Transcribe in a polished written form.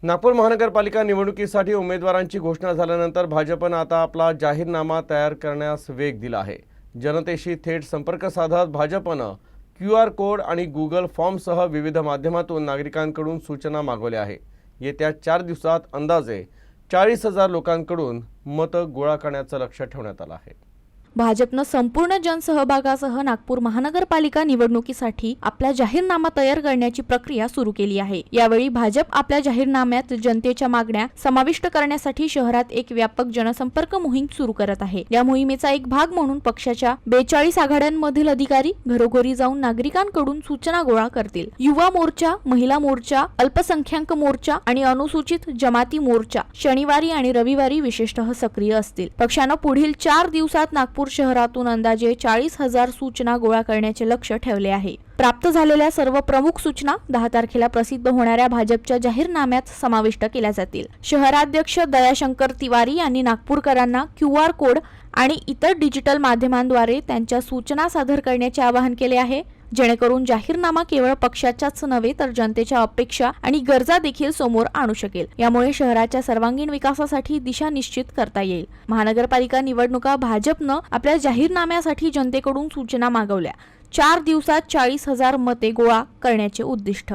नागपूर महानगरपालिका निवडणुकीसाठी उमेदवारांची घोषणा झाल्यानंतर भाजपनं आता आपला जाहीरनामा तयार करण्यास वेग दिला आहे। जनतेशी थेट संपर्क साधत भाजपनं QR कोड आणि गुगल फॉर्मसह विविध माध्यमातून नागरिकांकडून सूचना मागवल्या आहे। येत्या 4 दिवसात अंदाजे 40,000 लोकांकडून मत गोळा करण्याचं लक्ष्य ठेवण्यात आलं आहे। भाजपनं संपूर्ण जनसहभागासह नागपूर महानगरपालिका निवडणुकीसाठी आपला जाहीरनामा तयार करण्याची प्रक्रिया सुरू केली आहे। यावेळी भाजप आपल्या जाहीरनाम्यात जनतेच्या मागण्या समाविष्ट करण्यासाठी शहरात एक व्यापक जनसंपर्क मोहीम सुरू करत आहे। या मोहिमेचा एक भाग म्हणून पक्षाच्या 42 आघाड्यांमधील अधिकारी घरोघरी जाऊन नागरिकांकडून सूचना गोळा करतील। युवा मोर्चा, महिला मोर्चा, अल्पसंख्याक मोर्चा आणि अनुसूचित जमाती मोर्चा शनिवारी आणि रविवारी विशेषतः सक्रिय असतील। पक्षानं पुढील 4 दिवसात नागपूर शहरातून अंदाजे 40,000 सूचना गोळा करण्याचे लक्ष्य ठेवले आहे। प्राप्त झालेल्या सर्व प्रमुख सूचना 10 तारखेला प्रसिद्ध होणाऱ्या भाजपच्या जाहीरनाम्यात समाविष्ट केल्या जातील। शहराध्यक्ष दयाशंकर तिवारी यांनी नागपूरकरांना QR कोड आणि इतर डिजिटल माध्यमांद्वारे त्यांच्या सूचना सादर करण्याचे आवाहन केले आहे, जेणेकरून जाहीरनामा केवळ पक्षाच्याच नव्हे तर जनतेच्या अपेक्षा आणि गरजा देखील समोर आणू शकेल। यामुळे शहराच्या सर्वांगीण विकासासाठी दिशा निश्चित करता येईल। महानगरपालिका निवडणुका भाजपनं आपल्या जाहीरनाम्यासाठी जनतेकडून सूचना मागवल्या। 4 दिवसात 40,000 मते गोळा करण्याचे उद्दिष्ट।